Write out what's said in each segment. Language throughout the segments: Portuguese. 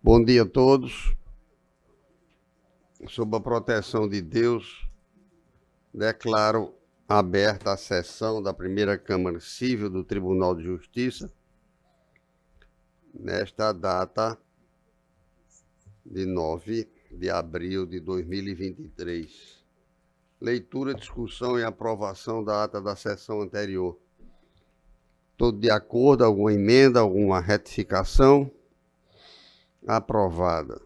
Bom dia a todos. Sob a proteção de Deus, declaro aberta a sessão da primeira Câmara Civil do Tribunal de Justiça, nesta data de 9 de abril de 2023. Leitura, discussão e aprovação da ata da sessão anterior. Todos de acordo? Alguma emenda, alguma retificação? Aprovada.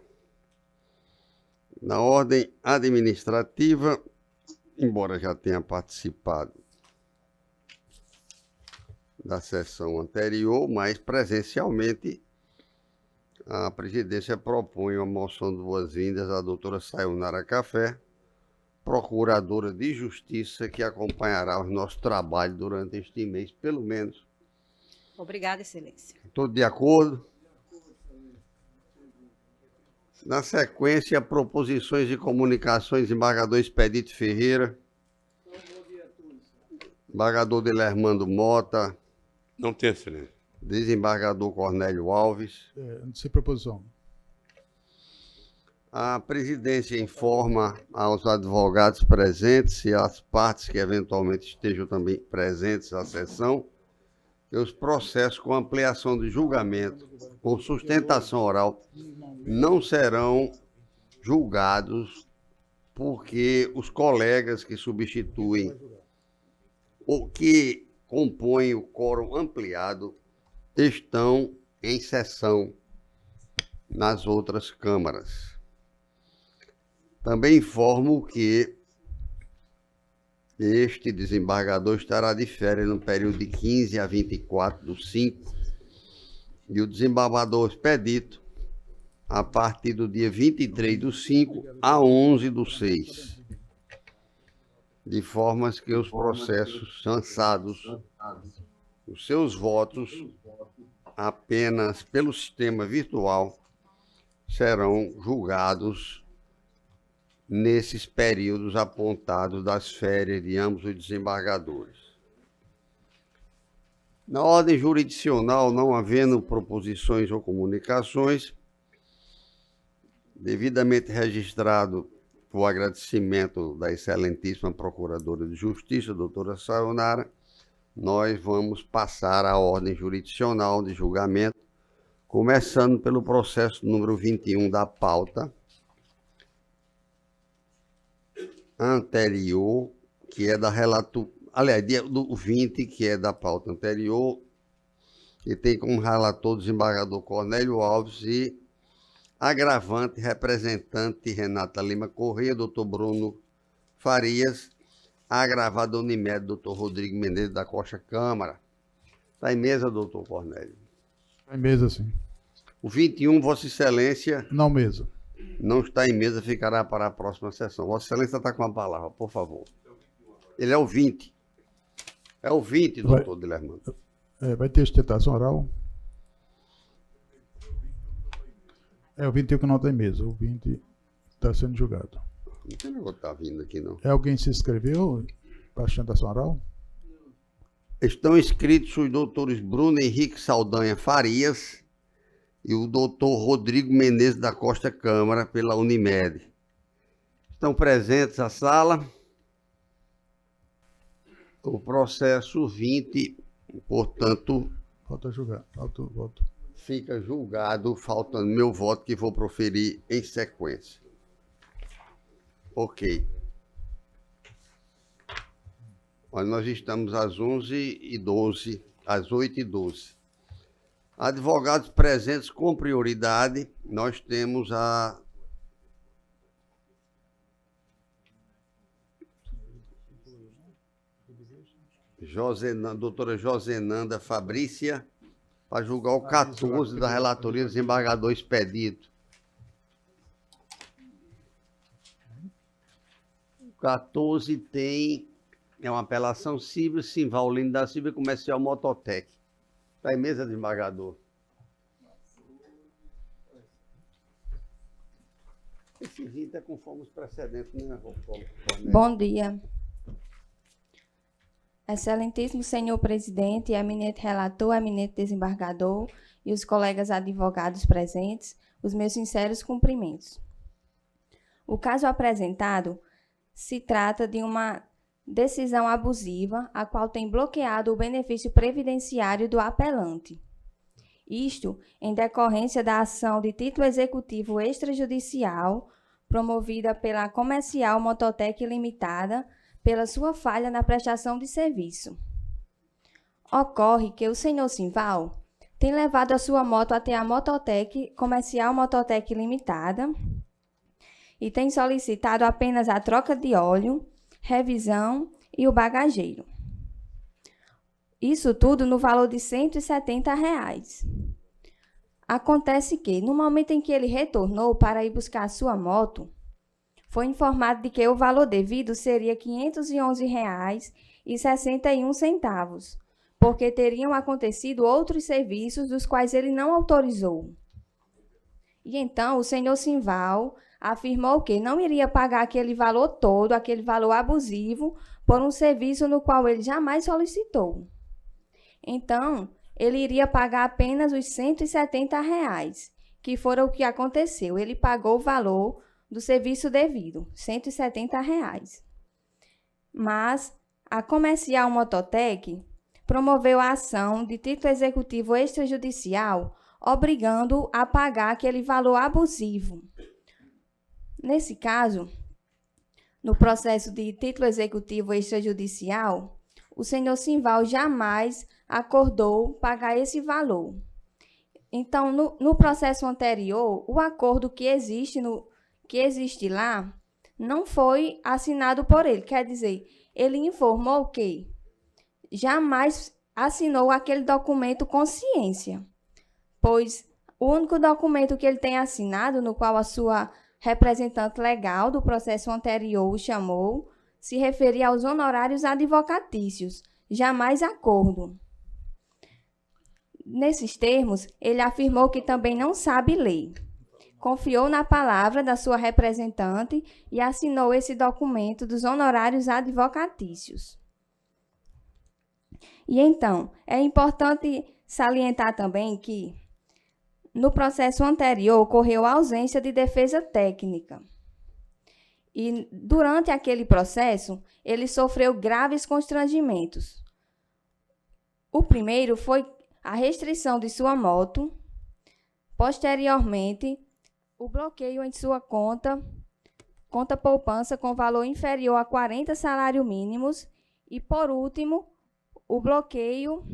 Na ordem administrativa, embora já tenha participado da sessão anterior, mas presencialmente, a presidência propõe uma moção de boas-vindas à doutora Sayonara Café, procuradora de Justiça, que acompanhará o nosso trabalho durante este mês, pelo menos. Obrigada, Excelência. Todos de acordo? Na sequência, proposições de comunicações, desembargador Expedito Ferreira, desembargador Delermando Mota. Não tem, Excelência. Desembargador Cornélio Alves. Sem proposição. A presidência informa aos advogados presentes e às partes que eventualmente estejam também presentes à sessão que os processos com ampliação de julgamento ou sustentação oral não serão julgados porque os colegas que substituem ou que compõem o quórum ampliado estão em sessão nas outras câmaras. Também informo que este desembargador estará de férias no período de 15 a 24/5 e o desembargador Expedito a partir do dia 23/5 a 11/6, de formas que os processos sancionados, os seus votos apenas pelo sistema virtual serão julgados nesses períodos apontados das férias de ambos os desembargadores. Na ordem jurisdicional, não havendo proposições ou comunicações, devidamente registrado o agradecimento da excelentíssima Procuradora de Justiça, doutora Sayonara, nós vamos passar à ordem jurisdicional de julgamento, começando pelo processo número 21 da pauta anterior, que é da relator, aliás, do 20, que é da pauta anterior, que tem como relator o desembargador Cornélio Alves e agravante representante Renata Lima Corrêa, doutor Bruno Farias, agravado Unimed, doutor Rodrigo Menezes da Costa Câmara. Está em mesa, doutor Cornélio? Está em mesa, sim. O 21, Vossa Excelência... Não mesa. Não está em mesa, ficará para a próxima sessão. Vossa Excelência está com a palavra, por favor. Ele é o 20. É o 20, doutor Delermando. Vai ter sustentação oral? É o 21 que não está em mesa. O 20 está sendo julgado. Não tem negócio que está vindo aqui, não. Alguém se inscreveu para a sustentação oral? Estão inscritos os doutores Bruno Henrique Saldanha Farias e o doutor Rodrigo Menezes da Costa Câmara, pela Unimed. Estão presentes à sala. O processo 20, portanto... Falta julgar. Falta o voto. Fica julgado, faltando meu voto, que vou proferir em sequência. Ok. Olha, nós estamos às 11h12, às 8h12. Advogados presentes com prioridade, nós temos a doutora Josenanda Fabrícia, para julgar o 14 da relatoria do desembargador Expedito. O 14 é uma apelação civil, Simvalino da Silva, Comercial Mototec. Está em mesa, desembargador? Esse rito é conforme os precedentes, né? Bom dia. Excelentíssimo senhor presidente, eminente relator, eminente desembargador e os colegas advogados presentes, os meus sinceros cumprimentos. O caso apresentado se trata de uma decisão abusiva, a qual tem bloqueado o benefício previdenciário do apelante. Isto em decorrência da ação de título executivo extrajudicial promovida pela Comercial Mototec Limitada pela sua falha na prestação de serviço. Ocorre que o senhor Simval tem levado a sua moto até a Mototec, Comercial Mototec Limitada, e tem solicitado apenas a troca de óleo, revisão e o bagageiro. Isso tudo no valor de R$ 170. Acontece que, no momento em que ele retornou para ir buscar a sua moto, foi informado de que o valor devido seria R$ 511,61, porque teriam acontecido outros serviços dos quais ele não autorizou. E então o senhor Simval afirmou que não iria pagar aquele valor todo, aquele valor abusivo, por um serviço no qual ele jamais solicitou. Então, ele iria pagar apenas os R$ 170, que foram o que aconteceu. Ele pagou o valor do serviço devido, R$ 170. Mas a Comercial Mototec promoveu a ação de título executivo extrajudicial, obrigando-o a pagar aquele valor abusivo. Nesse caso, no processo de título executivo extrajudicial, o senhor Simval jamais acordou pagar esse valor. Então, no processo anterior, o acordo que existe lá não foi assinado por ele. Quer dizer, ele informou que jamais assinou aquele documento consciência, pois o único documento que ele tem assinado, no qual a sua representante legal do processo anterior o chamou, se referia aos honorários advocatícios, jamais acordo. Nesses termos, ele afirmou que também não sabe ler. Confiou na palavra da sua representante e assinou esse documento dos honorários advocatícios. E então, é importante salientar também que, no processo anterior, ocorreu a ausência de defesa técnica. E, durante aquele processo, ele sofreu graves constrangimentos. O primeiro foi a restrição de sua moto, posteriormente, o bloqueio em sua conta poupança com valor inferior a 40 salários mínimos e, por último, o bloqueio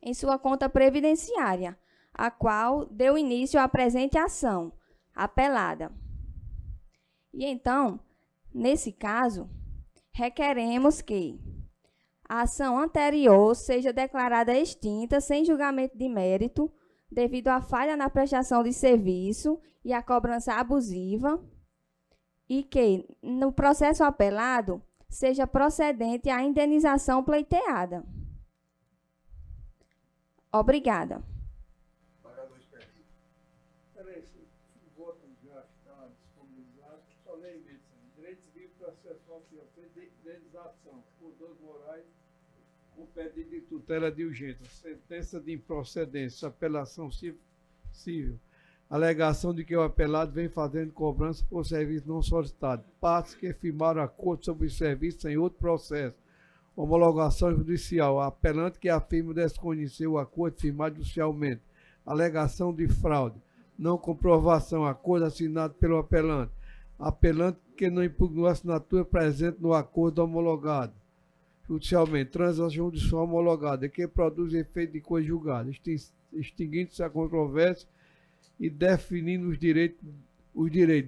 em sua conta previdenciária, a qual deu início à presente ação, apelada. E então, nesse caso, requeremos que a ação anterior seja declarada extinta sem julgamento de mérito, devido à falha na prestação de serviço e à cobrança abusiva, e que, no processo apelado, seja procedente a indenização pleiteada. Obrigada. Excelência, o voto já está disponibilizado. Solenemente, direito civil processual de indenização por danos morais com pedido de tutela de urgência, sentença de improcedência, apelação civil, alegação de que o apelado vem fazendo cobrança por serviço não solicitado, partes que firmaram acordo sobre o serviço em outro processo, homologação judicial, apelante que afirma desconhecer o acordo firmado judicialmente, alegação de fraude, não comprovação, acordo assinado pelo apelante, apelante que não impugnou a assinatura presente no acordo homologado judicialmente, transação judicial homologada, que produz efeito de coisa julgada, extinguindo-se a controvérsia e definindo os direitos,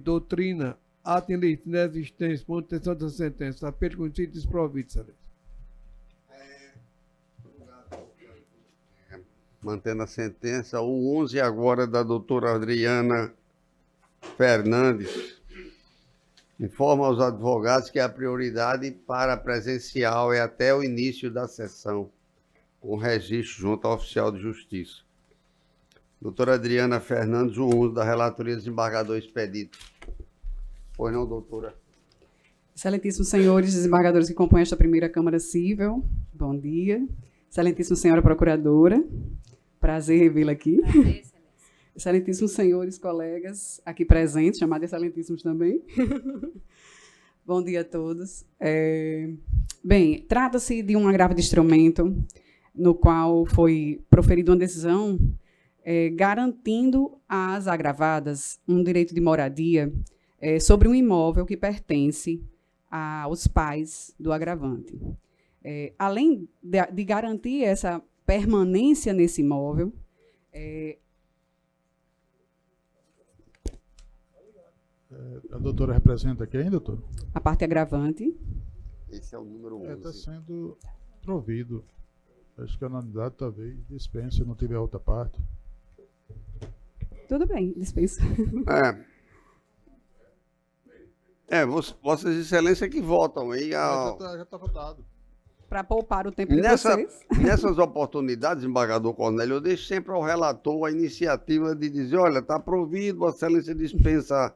doutrina, ato em lei, inexistência, manutenção da sentença, apelo conhecido e desprovido, excelência. Mantendo a sentença, o 11 agora da doutora Adriana Fernandes informa aos advogados que a prioridade para presencial é até o início da sessão, com registro junto ao oficial de justiça. Doutora Adriana Fernandes, o 11 da relatoria do desembargador expedito. Pois não, doutora? Excelentíssimos senhores desembargadores que compõem esta primeira Câmara Cível, bom dia. Excelentíssima senhora procuradora, prazer revê-la aqui. excelentíssimos senhores, colegas aqui presentes, chamados excelentíssimos também. Bom dia a todos. Bem, trata-se de um agravo de instrumento no qual foi proferida uma decisão garantindo às agravadas um direito de moradia sobre um imóvel que pertence aos pais do agravante. Além de garantir essa permanência nesse imóvel, A doutora representa quem, doutor? a parte agravante. Esse é o número 11. Está sendo provido. Acho que a unanimidade talvez dispense se não tiver outra parte. Tudo bem, dispensa. Vossas Excelências que votam aí. Já está votado. Para poupar o tempo de vocês. Nessas oportunidades, embargador Cornélio, eu deixo sempre ao relator a iniciativa de dizer, olha, está provido, Vossa Excelência dispensa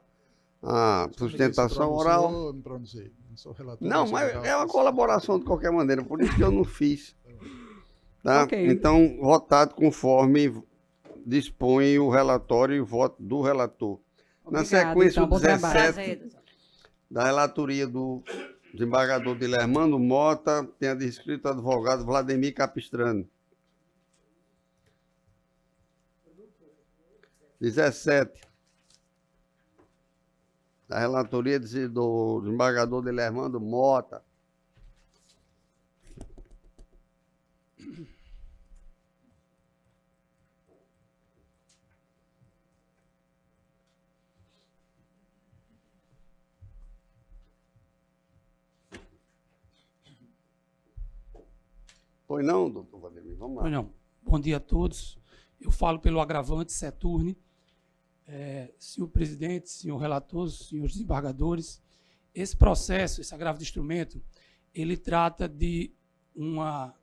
a sustentação oral. Não pronunciei. Não sou relator. Não, mas é uma colaboração de qualquer maneira, por isso que eu não fiz. Tá? Ok. Então, votado conforme dispõe o relatório e o voto do relator. Na Obrigada, sequência, então, o bom trabalho. 17 Prazer, doutor. da relatoria do desembargador Dilermando Mota, tem a descrito advogado Vladimir Capistrano. 17. Da relatoria do desembargador Dilermando Mota. Pois não, doutor Vladimir? Vamos lá. Pois não. Bom dia a todos. Eu falo pelo agravante Seturne. Senhor presidente, senhor relator, senhores desembargadores, esse processo, esse agravo de instrumento, ele trata de uma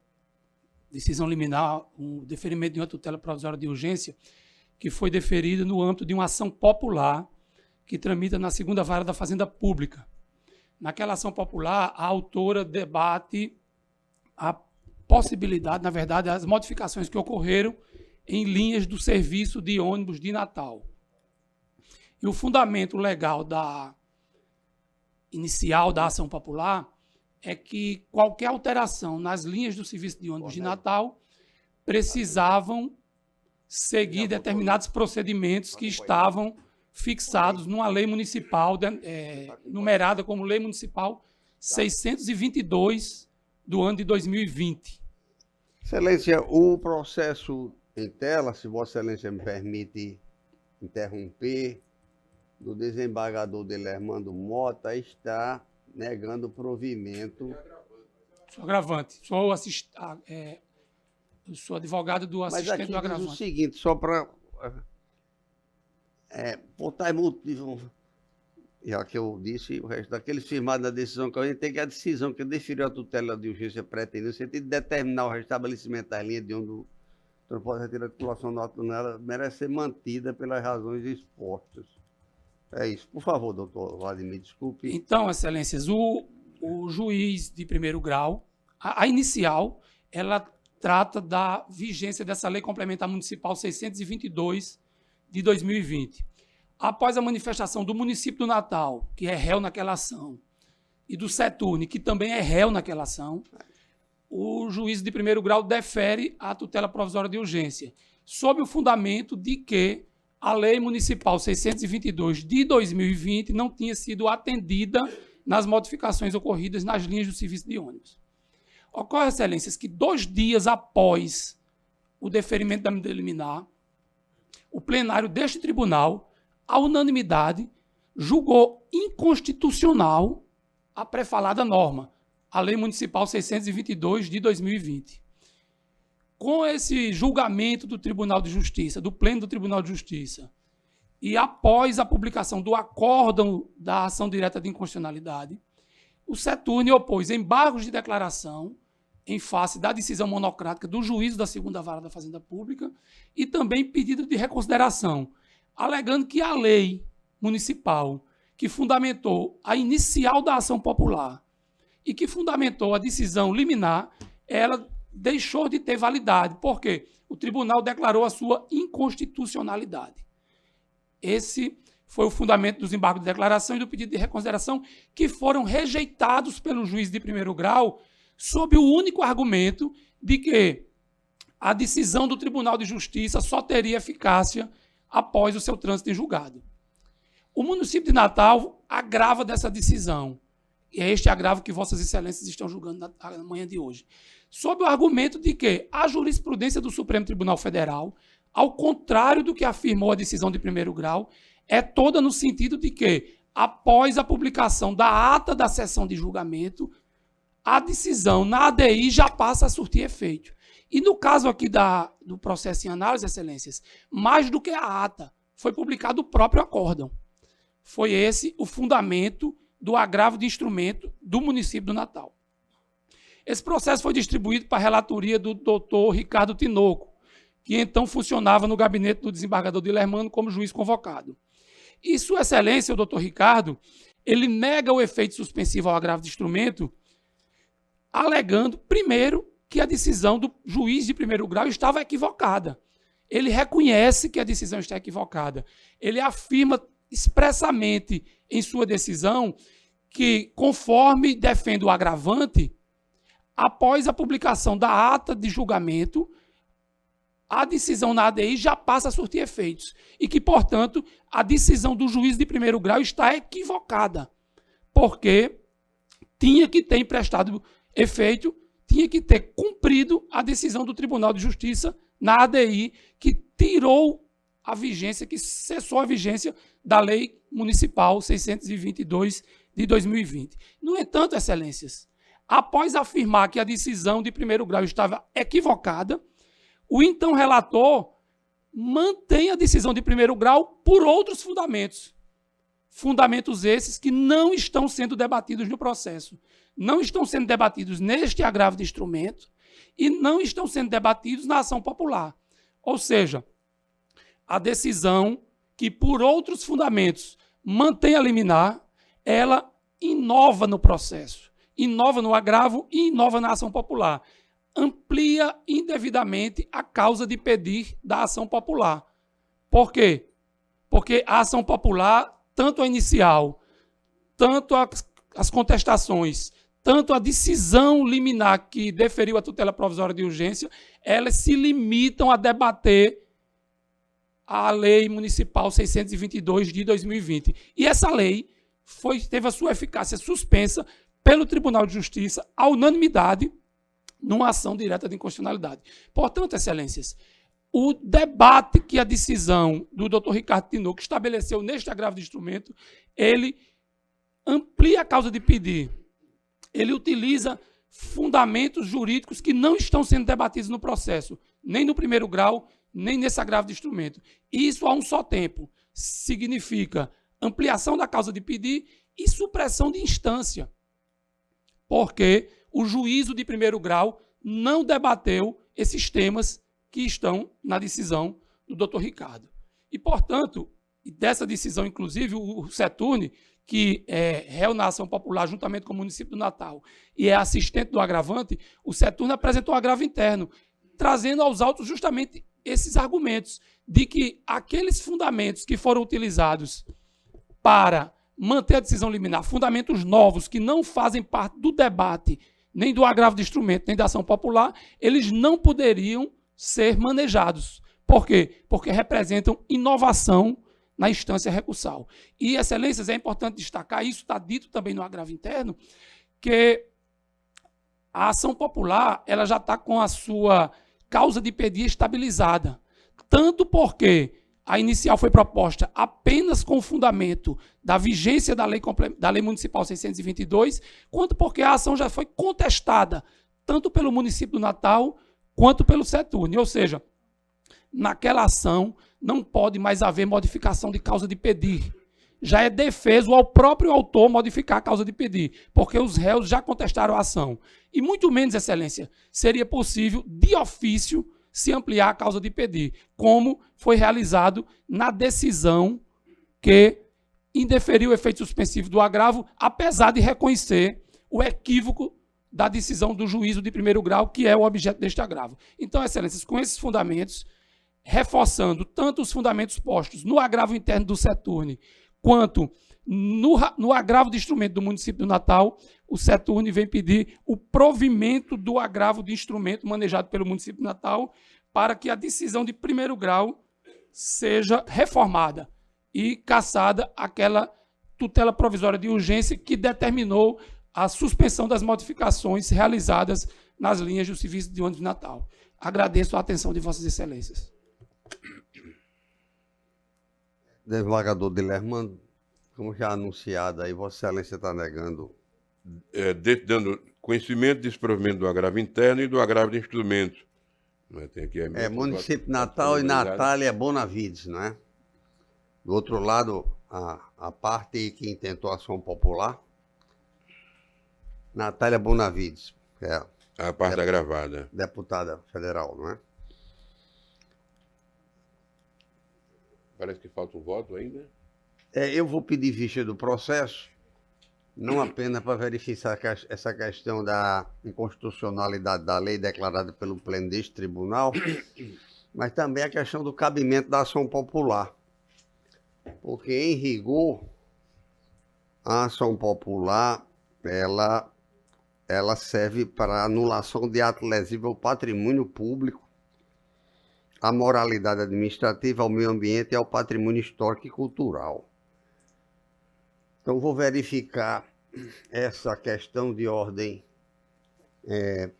decisão liminar, um deferimento de uma tutela provisória de urgência que foi deferida no âmbito de uma ação popular que tramita na segunda vara da Fazenda Pública. Naquela ação popular, a autora debate a possibilidade, na verdade, as modificações que ocorreram em linhas do serviço de ônibus de Natal. E o fundamento legal inicial da ação popular é que qualquer alteração nas linhas do serviço de ônibus de Natal precisavam seguir determinados procedimentos que estavam fixados numa lei municipal, numerada como Lei Municipal 622 do ano de 2020. Excelência, o processo em tela, se Vossa Excelência me permite interromper, do desembargador Dilermando Mota está negando provimento. Sou agravante. Sou eu sou advogado do Mas assistente aqui do diz o agravante. seguinte, só para botar motivo, já que eu disse, o resto daqueles firmados na decisão que a gente tem que a decisão que deferiu a tutela de urgência pretende, no sentido de determinar o restabelecimento da linha de onde o transporte retira a titulação nota nela, merece ser mantida pelas razões expostas. É isso. Por favor, doutor Vladimir, desculpe. Então, excelências, o juiz de primeiro grau, a inicial, ela trata da vigência dessa Lei Complementar Municipal 622 de 2020. Após a manifestação do município do Natal, que é réu naquela ação, e do Seturne, que também é réu naquela ação, o juiz de primeiro grau defere a tutela provisória de urgência, sob o fundamento de que a Lei Municipal 622 de 2020 não tinha sido atendida nas modificações ocorridas nas linhas do serviço de ônibus. Ocorre, excelências, que 2 dias após o deferimento da medida liminar, o plenário deste tribunal, à unanimidade, julgou inconstitucional a pré-falada norma, a Lei Municipal 622 de 2020. Com esse julgamento do Tribunal de Justiça, do Pleno do Tribunal de Justiça, e após a publicação do acórdão da ação direta de inconstitucionalidade, o Seturne opôs embargos de declaração em face da decisão monocrática do juízo da segunda vara da Fazenda Pública e também pedido de reconsideração, alegando que a lei municipal que fundamentou a inicial da ação popular e que fundamentou a decisão liminar, ela deixou de ter validade. Por quê? O tribunal declarou a sua inconstitucionalidade. Esse foi o fundamento dos embargos de declaração e do pedido de reconsideração, que foram rejeitados pelo juiz de primeiro grau sob o único argumento de que a decisão do Tribunal de Justiça só teria eficácia após o seu trânsito em julgado. O município de Natal agrava dessa decisão. E é este agravo que Vossas Excelências estão julgando na manhã de hoje. Sob o argumento de que a jurisprudência do Supremo Tribunal Federal, ao contrário do que afirmou a decisão de primeiro grau, é toda no sentido de que, após a publicação da ata da sessão de julgamento, a decisão na ADI já passa a surtir efeito. E no caso aqui do processo em análise, Excelências, mais do que a ata, foi publicado o próprio acórdão. Foi esse o fundamento do agravo de instrumento do município do Natal. Esse processo foi distribuído para a relatoria do doutor Ricardo Tinoco, que então funcionava no gabinete do desembargador Dilermano como juiz convocado. E Sua Excelência, o doutor Ricardo, ele nega o efeito suspensivo ao agravo de instrumento, alegando, primeiro, que a decisão do juiz de primeiro grau estava equivocada. Ele reconhece que a decisão está equivocada. Ele afirma expressamente em sua decisão que, conforme defende o agravante, após a publicação da ata de julgamento, a decisão na ADI já passa a surtir efeitos e que, portanto, a decisão do juiz de primeiro grau está equivocada, porque tinha que ter emprestado efeito, tinha que ter cumprido a decisão do Tribunal de Justiça na ADI, que tirou a vigência, que cessou a vigência da Lei Municipal 622 de 2020. No entanto, Excelências, após afirmar que a decisão de primeiro grau estava equivocada, o então relator mantém a decisão de primeiro grau por outros fundamentos. Fundamentos esses que não estão sendo debatidos no processo. Não estão sendo debatidos neste agravo de instrumento e não estão sendo debatidos na ação popular. Ou seja, a decisão que, por outros fundamentos, mantém a liminar, ela inova no processo, inova no agravo e inova na ação popular. Amplia indevidamente a causa de pedir da ação popular. Por quê? Porque a ação popular, tanto a inicial, tanto as contestações, tanto a decisão liminar que deferiu a tutela provisória de urgência, elas se limitam a debater a Lei Municipal 622 de 2020. E essa lei teve a sua eficácia suspensa pelo Tribunal de Justiça, à unanimidade, numa ação direta de inconstitucionalidade. Portanto, Excelências, o debate que a decisão do Dr. Ricardo Tinoco estabeleceu neste agravo de instrumento, ele amplia a causa de pedir. Ele utiliza fundamentos jurídicos que não estão sendo debatidos no processo, nem no primeiro grau, nem nesse agravo de instrumento. Isso a um só tempo significa ampliação da causa de pedir e supressão de instância, porque o juízo de primeiro grau não debateu esses temas que estão na decisão do Dr. Ricardo. E, portanto, dessa decisão, inclusive, o Seturne, que é réu na ação popular juntamente com o município do Natal e é assistente do agravante, o Seturne apresentou um agravo interno, trazendo aos autos justamente esses argumentos de que aqueles fundamentos que foram utilizados para manter a decisão liminar, fundamentos novos que não fazem parte do debate, nem do agravo de instrumento, nem da ação popular, eles não poderiam ser manejados. Por quê? Porque representam inovação na instância recursal. E, Excelências, é importante destacar, isso está dito também no agravo interno, que a ação popular ela já está com a sua causa de pedir estabilizada. Tanto porque a inicial foi proposta apenas com o fundamento da vigência da Lei Municipal 622, quanto porque a ação já foi contestada, tanto pelo município do Natal, quanto pelo Seturne. Ou seja, naquela ação não pode mais haver modificação de causa de pedir. Já é defeso ao próprio autor modificar a causa de pedir, porque os réus já contestaram a ação. E muito menos, Excelência, seria possível, de ofício, se ampliar a causa de pedir, como foi realizado na decisão que indeferiu o efeito suspensivo do agravo, apesar de reconhecer o equívoco da decisão do juízo de primeiro grau, que é o objeto deste agravo. Então, Excelências, com esses fundamentos, reforçando tanto os fundamentos postos no agravo interno do Seturne, quanto no agravo de instrumento do município do Natal, o Seturne vem pedir o provimento do agravo de instrumento manejado pelo município do Natal para que a decisão de primeiro grau seja reformada e cassada aquela tutela provisória de urgência que determinou a suspensão das modificações realizadas nas linhas do serviço de ônibus de Natal. Agradeço a atenção de Vossas Excelências. Desembargador Dilermando, como já anunciado aí, Vossa Excelência está negando. Dando conhecimento de desprovimento do agravo interno e do agravo de instrumentos. Tem aqui município Natal e Natália Bonavides, não é? Do outro lado, a parte que intentou ação popular, Natália Bonavides, que é a parte agravada. Deputada federal, não é? Parece que falta um voto ainda. Eu vou pedir vista do processo, não apenas para verificar essa questão da inconstitucionalidade da lei declarada pelo pleno deste tribunal, mas também a questão do cabimento da ação popular. Porque, em rigor, a ação popular, ela serve para anulação de ato lesivo ao patrimônio público, à moralidade administrativa, ao meio ambiente e ao patrimônio histórico e cultural. Então, vou verificar essa questão de ordem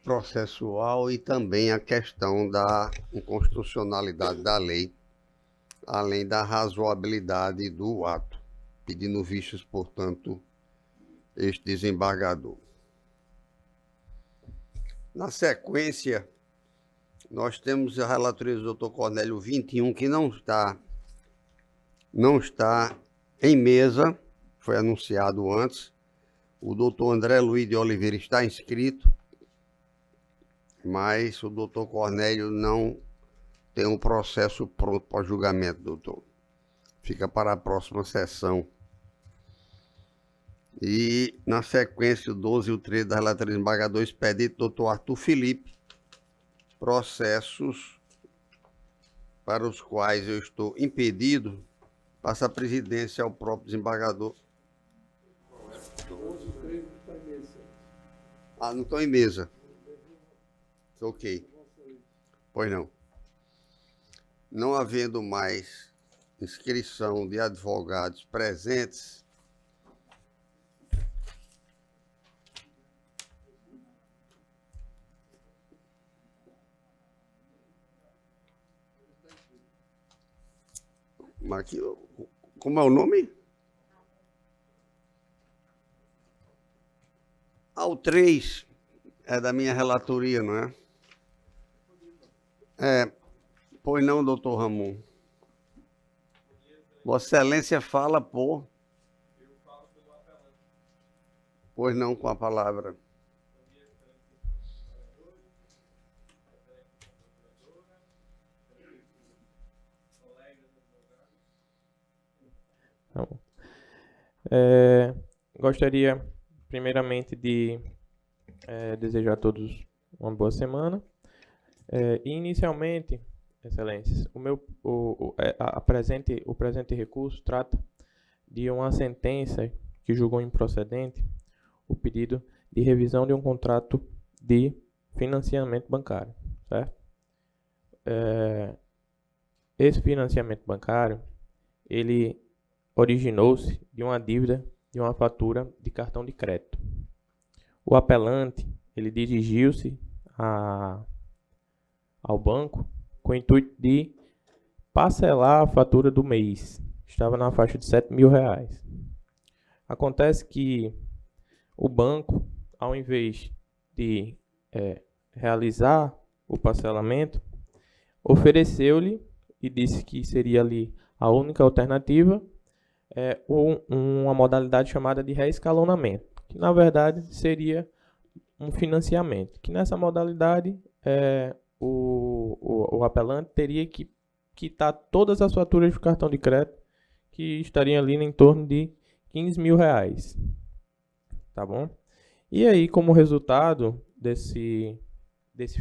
processual e também a questão da inconstitucionalidade da lei, além da razoabilidade do ato, pedindo vistas, portanto, este desembargador. Na sequência, nós temos a relatoria do Dr. Cornélio 21, que não está em mesa, foi anunciado antes. O doutor André Luiz de Oliveira está inscrito, mas o doutor Cornélio não tem um processo pronto para julgamento, doutor. Fica para a próxima sessão. E, na sequência, o 12 e o 13 da relatoria do desembargador expedito, doutor Arthur Felipe, processos para os quais eu estou impedido, passa a presidência ao próprio desembargador. Não estão em mesa. Ok. Pois não. Não havendo mais inscrição de advogados presentes, aqui, como é o nome? O 3 é da minha relatoria, não é? Pois não, doutor Ramon. Vossa Excelência fala por... Pois não, com a palavra. Gostaria, primeiramente, de desejar a todos uma boa semana. Inicialmente, Excelências, o presente recurso trata de uma sentença que julgou improcedente o pedido de revisão de um contrato de financiamento bancário, certo? Esse financiamento bancário, ele originou-se de uma dívida de uma fatura de cartão de crédito. O apelante, ele dirigiu-se ao banco com o intuito de parcelar a fatura do mês. Estava na faixa de R$7.000. Acontece que o banco, ao invés de realizar o parcelamento, ofereceu-lhe e disse que seria ali a única alternativa, uma modalidade chamada de reescalonamento, que na verdade seria um financiamento, que nessa modalidade o apelante teria que quitar todas as faturas do cartão de crédito, que estariam ali em torno de R$15.000, tá bom? E aí, como resultado desse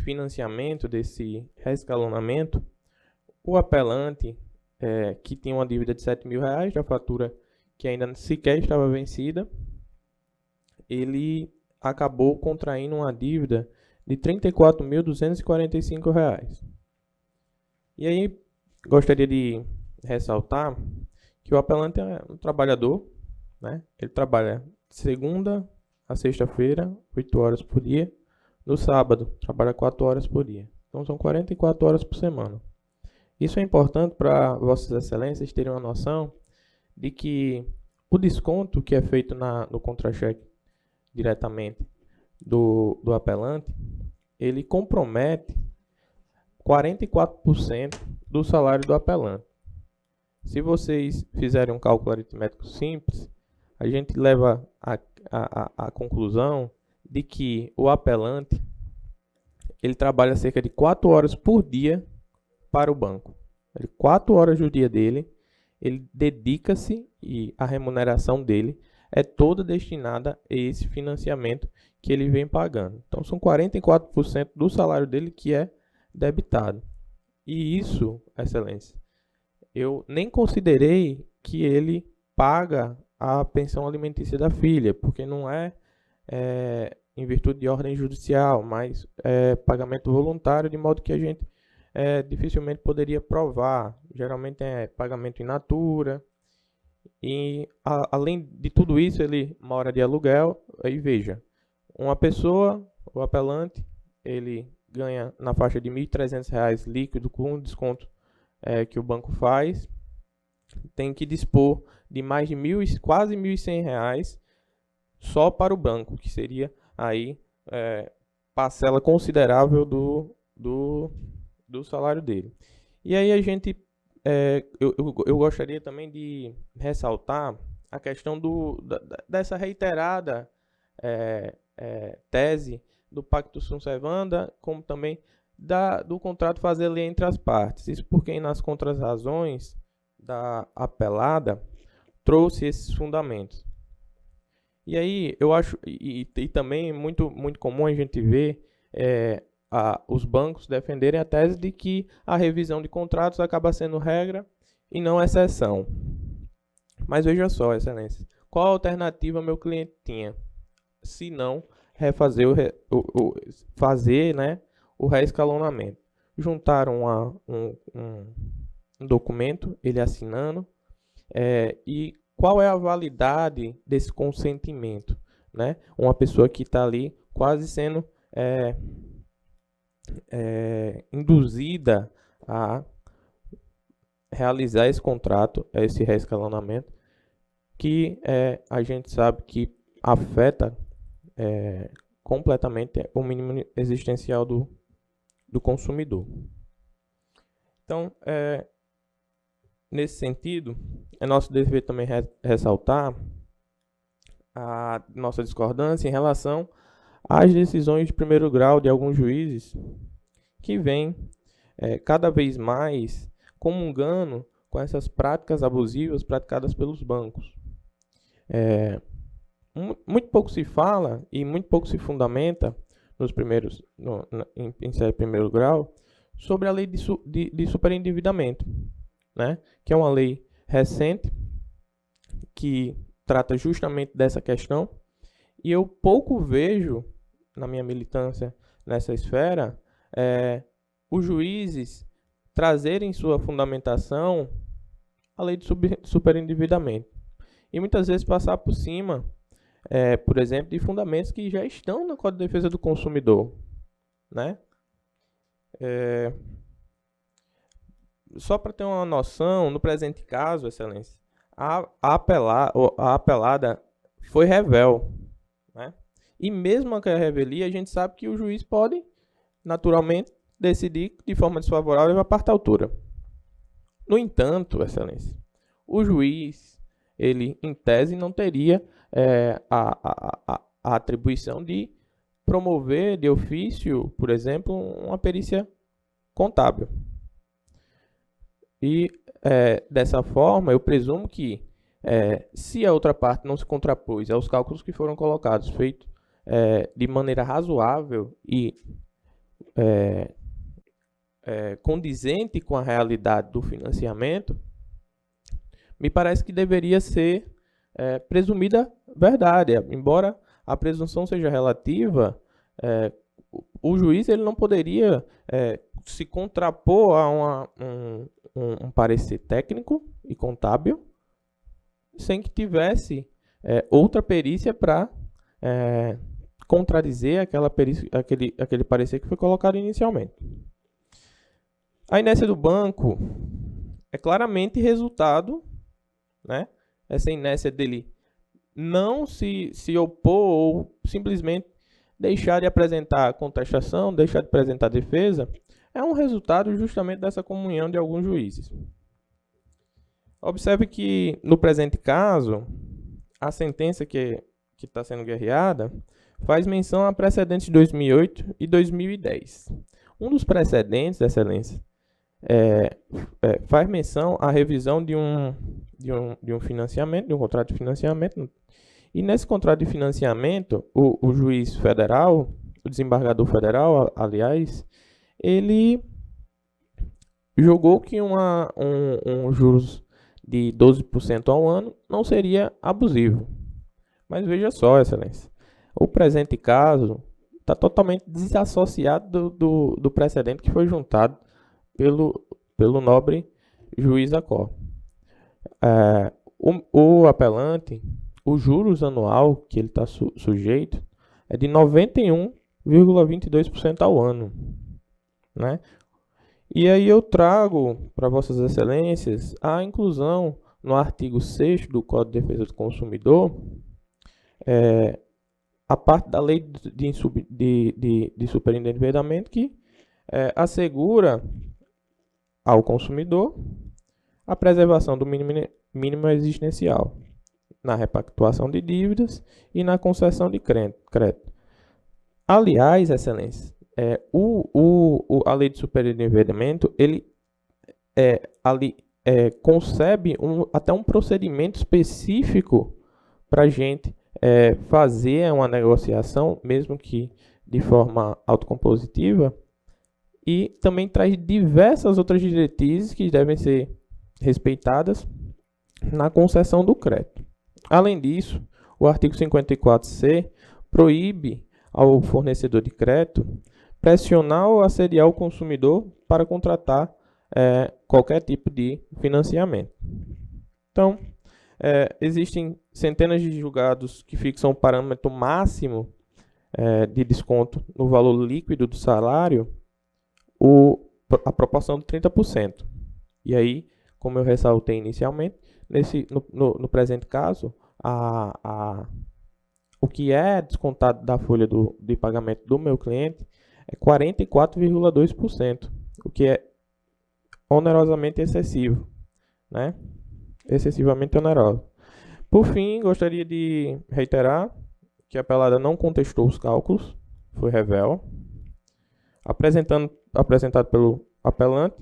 financiamento, desse reescalonamento, o apelante, que tinha uma dívida de R$ 7.000 da fatura que ainda sequer estava vencida, ele acabou contraindo uma dívida de R$ 34.245. E aí, gostaria de ressaltar que o apelante é um trabalhador, né? Ele trabalha de segunda a sexta-feira, 8 horas por dia. No sábado, trabalha 4 horas por dia. Então, são 44 horas por semana. Isso é importante para Vossas Excelências terem uma noção de que o desconto que é feito no contra-cheque diretamente do apelante, ele compromete 44% do salário do apelante. Se vocês fizerem um cálculo aritmético simples, a gente leva à conclusão de que o apelante ele trabalha cerca de 4 horas por dia para o banco. 4 horas do dia dele, ele dedica-se e a remuneração dele é toda destinada a esse financiamento que ele vem pagando. Então, são 44% do salário dele que é debitado. E isso, Excelência, eu nem considerei que ele paga a pensão alimentícia da filha, porque não é em virtude de ordem judicial, mas é pagamento voluntário, de modo que a gente dificilmente poderia provar. Geralmente é pagamento in natura. E, além de tudo isso, ele mora de aluguel. Aí veja, uma pessoa, o apelante, ele ganha na faixa de R$ 1.300 líquido com o desconto que o banco faz. Tem que dispor de mais de quase R$ 1.100 só para o banco, que seria aí parcela considerável do salário dele. E aí a gente, eu gostaria também de ressaltar a questão dessa reiterada tese do Pacto Sunt Servanda, como também do contrato fazer lei entre as partes. Isso porque nas contrarrazões da apelada trouxe esses fundamentos. E aí eu acho, e também é muito comum a gente ver os bancos defenderem a tese de que a revisão de contratos acaba sendo regra e não exceção. Mas veja só, Excelência, qual alternativa meu cliente tinha? Se não refazer fazer, né, o reescalonamento. Juntaram um documento, ele assinando, e qual é a validade desse consentimento, né? Uma pessoa que está ali quase sendo induzida a realizar esse contrato, esse reescalonamento, que a gente sabe que afeta completamente o mínimo existencial do consumidor. Então, nesse sentido, é nosso dever também ressaltar a nossa discordância em relação às decisões de primeiro grau de alguns juízes que vêm cada vez mais comungando com essas práticas abusivas praticadas pelos bancos. Muito pouco se fala e muito pouco se fundamenta em série de primeiro grau sobre a lei de superendividamento, né? Que é uma lei recente que trata justamente dessa questão, e eu pouco vejo na minha militância nessa esfera os juízes trazerem sua fundamentação a lei de superendividamento e muitas vezes passar por cima, por exemplo, de fundamentos que já estão no Código de Defesa do Consumidor, né? Só para ter uma noção, no presente caso, Excelência, a apelada foi revel, né? E mesmo que a revelia, a gente sabe que o juiz pode, naturalmente, decidir de forma desfavorável a parte altura. No entanto, Excelência, o juiz, ele, em tese, não teria a atribuição de promover de ofício, por exemplo, uma perícia contábil. E, dessa forma, eu presumo que, se a outra parte não se contrapôs aos cálculos que foram colocados, feitos de maneira razoável e condizente com a realidade do financiamento, me parece que deveria ser presumida verdade. Embora a presunção seja relativa, o juiz ele não poderia se contrapor a um parecer técnico e contábil sem que tivesse outra perícia para contradizer aquele parecer que foi colocado inicialmente. A inércia do banco é claramente resultado, né? Essa inércia dele não se opor ou simplesmente deixar de apresentar contestação, deixar de apresentar defesa, é um resultado justamente dessa comunhão de alguns juízes. Observe que, no presente caso, a sentença que está sendo guerreada faz menção a precedentes de 2008 e 2010. Um dos precedentes, Excelência, faz menção à revisão de um financiamento, de um contrato de financiamento. E nesse contrato de financiamento, o juiz federal, o desembargador federal, aliás, ele julgou que um juros de 12% ao ano não seria abusivo. Mas veja só, Excelência, o presente caso está totalmente desassociado do precedente que foi juntado pelo nobre juiz Acó. O apelante, o juros anual que ele está sujeito é de 91,22% ao ano, né? E aí eu trago para Vossas Excelências a inclusão no artigo 6º do Código de Defesa do Consumidor, a parte da lei de superendividamento que assegura ao consumidor a preservação do mínimo existencial na repactuação de dívidas e na concessão de crédito. Aliás, Excelência, a lei de superendividamento, ele concebe até um procedimento específico para a gente fazer uma negociação, mesmo que de forma autocompositiva, e também traz diversas outras diretrizes que devem ser respeitadas na concessão do crédito. Além disso, o artigo 54C proíbe ao fornecedor de crédito pressionar ou assediar o consumidor para contratar qualquer tipo de financiamento. Então, existem centenas de julgados que fixam o parâmetro máximo de desconto no valor líquido do salário, a proporção de 30%. E aí, como eu ressaltei inicialmente, no presente caso, o que é descontado da folha de pagamento do meu cliente é 44,2%, o que é onerosamente excessivo, né? Excessivamente oneroso. Por fim, gostaria de reiterar que a apelada não contestou os cálculos, foi revel, apresentado pelo apelante,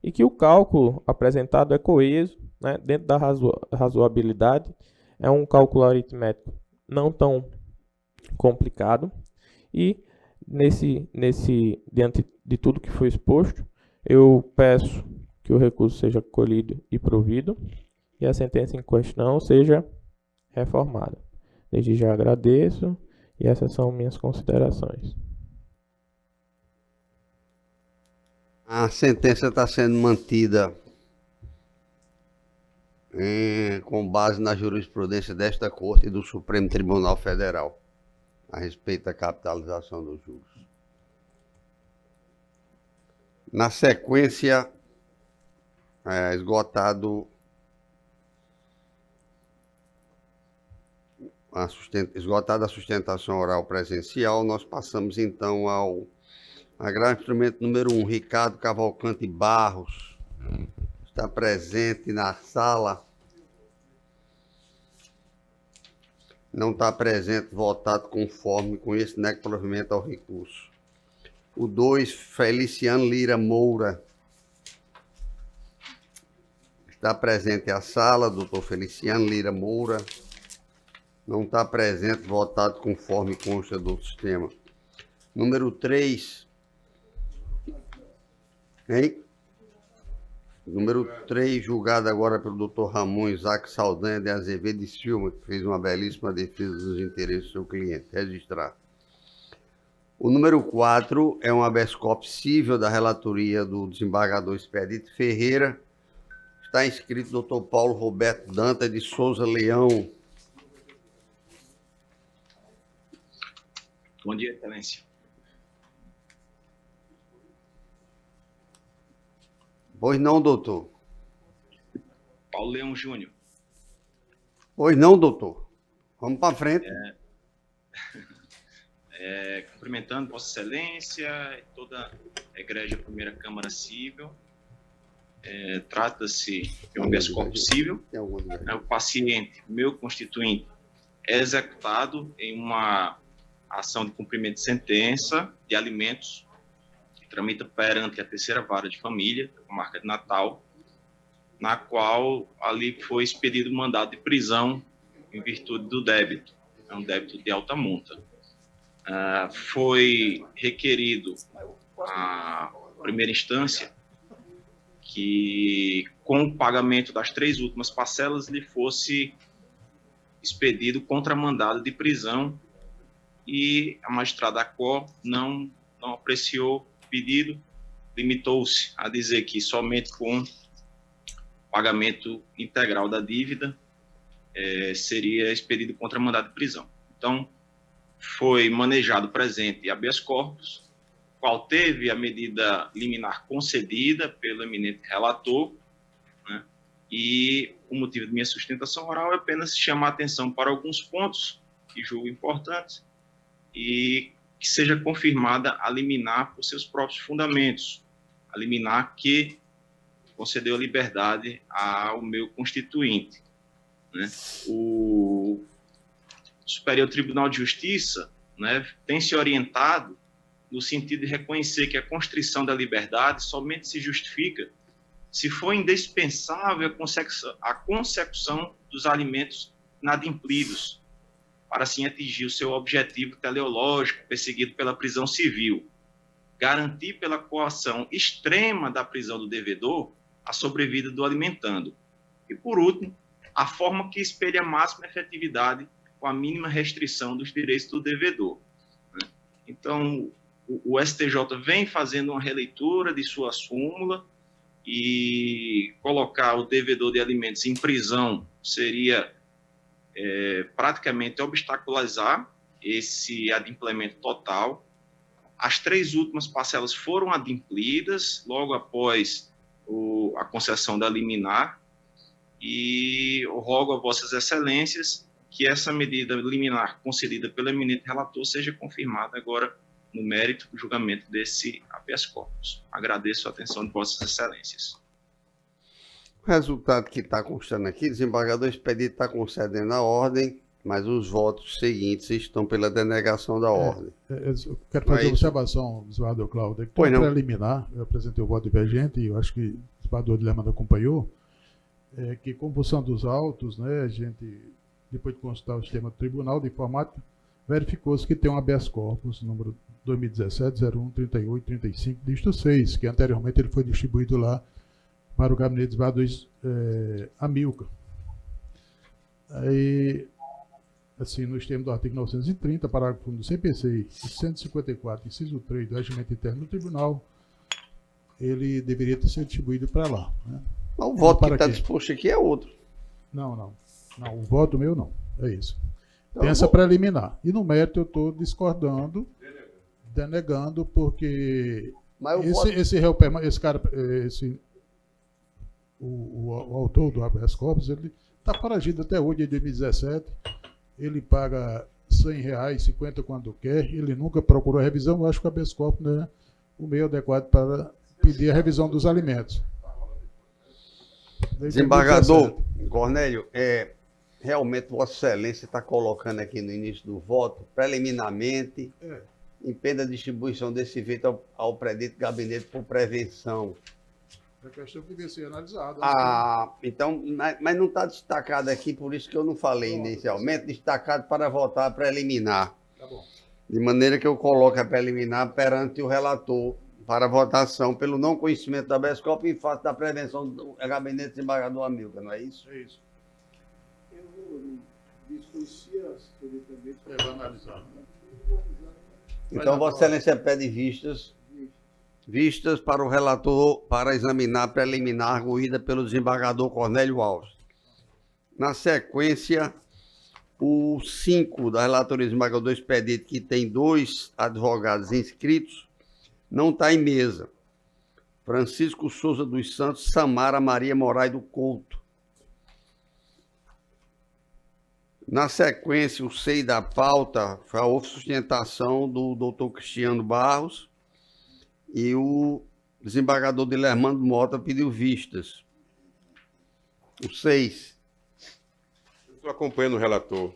e que o cálculo apresentado é coeso, né, dentro da razoabilidade, é um cálculo aritmético não tão complicado, e diante de tudo que foi exposto, eu peço que o recurso seja colhido e provido, e a sentença em questão seja reformada. Desde já agradeço, e essas são minhas considerações. A sentença está sendo mantida com base na jurisprudência desta Corte e do Supremo Tribunal Federal a respeito da capitalização dos juros. Na sequência, esgotada a sustentação oral presencial, nós passamos então ao agravo instrumento número 1, Ricardo Cavalcante Barros. Está presente na sala. Não está presente, votado conforme com esse nego provimento ao recurso. O 2, Feliciano Lira Moura. Está presente a sala, doutor Feliciano Lira Moura. Não está presente, votado conforme consta do sistema. Número 3, Hein? Número 3, julgado agora pelo doutor Ramon Isaac Saldanha de Azevedo e Silva, que fez uma belíssima defesa dos interesses do seu cliente. Registrar. O número 4 é um habeas corpus cível da relatoria do desembargador Expedito Ferreira. Está inscrito doutor Paulo Roberto Dantas de Souza Leão. Bom dia, Excelência. Pois não, doutor. Paulo Leão Júnior. Pois não, doutor. Vamos para frente. Cumprimentando Vossa Excelência e toda a egrégia Primeira Câmara Civil. Trata-se de um habeas corpus cível. O paciente, meu constituinte, é executado em uma ação de cumprimento de sentença de alimentos que tramita perante a terceira vara de família, com marca de Natal, na qual ali foi expedido mandado de prisão em virtude do débito. É um débito de alta monta. Foi requerido a primeira instância que, com o pagamento das 3 últimas parcelas, lhe fosse expedido contramandado de prisão, e a magistrada Acó não apreciou o pedido, limitou-se a dizer que somente com pagamento integral da dívida seria expedido contramandado de prisão. Então, foi manejado presente habeas corpus, qual teve a medida liminar concedida pelo eminente relator, né? E o motivo de minha sustentação oral é apenas chamar a atenção para alguns pontos que julgo importantes e que seja confirmada a liminar por seus próprios fundamentos, a liminar que concedeu a liberdade ao meu constituinte, né? O Superior Tribunal de Justiça, né, tem se orientado no sentido de reconhecer que a constrição da liberdade somente se justifica se for indispensável a consecução dos alimentos inadimplidos, para assim atingir o seu objetivo teleológico perseguido pela prisão civil, garantir pela coação extrema da prisão do devedor a sobrevida do alimentando. E, por último, a forma que espelha a máxima efetividade com a mínima restrição dos direitos do devedor. Então, o STJ vem fazendo uma releitura de sua súmula, e colocar o devedor de alimentos em prisão seria praticamente obstaculizar esse adimplemento total. As 3 últimas parcelas foram adimplidas logo após a concessão da liminar, e eu rogo a Vossas Excelências que essa medida liminar concedida pelo eminente relator seja confirmada agora no mérito do julgamento desse habeas corpus. Agradeço a atenção de Vossas Excelências. O resultado que está constando aqui, desembargador Expedito está concedendo a ordem, mas os votos seguintes estão pela denegação da ordem. Eu quero fazer uma observação, desembargador Cláudio, que pois não. Preliminar, eu apresentei o voto divergente, e eu acho que o desembargador Dilemando acompanhou, que com função dos autos, né, a gente, depois de consultar o sistema do tribunal de informática, verificou-se que tem um habeas corpus, número 2017-01-38-35, dígito 6, que anteriormente ele foi distribuído lá para o gabinete dos desembargadores Amilcar. Aí, assim, nos termos do artigo 930, parágrafo 1 do CPC, e 154, inciso 3 do regimento interno do tribunal, ele deveria ter sido distribuído para lá. Né? Mas o voto que está disposto aqui é outro. Não, o voto meu não, é isso. Então, Tem essa preliminar. E no mérito eu estou discordando, denegando, porque o autor do habeas corpus, ele está foragido até hoje, em 2017, ele paga R$100, 50 quando quer, ele nunca procurou a revisão. Eu acho que o habeas corpus não é o meio adequado para pedir a revisão dos alimentos. Desembargador Cornélio, realmente Vossa Excelência está colocando aqui no início do voto, preliminarmente, impede a distribuição desse veto ao predito gabinete por prevenção. É questão que devia ser analisada. Então, mas não está destacado aqui, por isso que eu não falei inicialmente, destacado para votar a preliminar. Tá bom. De maneira que eu coloco a preliminar perante o relator para votação pelo não conhecimento da habeas corpus em face da prevenção do gabinete do desembargador Amilcar, não é isso? É isso. Eu não desconhecia as teoricamente. É, vai analisar. Então, Vossa Excelência pede vistas para o relator para examinar a preliminar arguída pelo desembargador Cornélio Alves. Na sequência, o 5 da relatoria do desembargador Expedito, que tem 2 advogados inscritos, não está em mesa. Francisco Souza dos Santos, Samara Maria Moraes do Couto. Na sequência, o 6 da pauta, houve sustentação do doutor Cristiano Barros e o desembargador Dilermando Mota pediu vistas. O 6. Eu estou acompanhando o relator.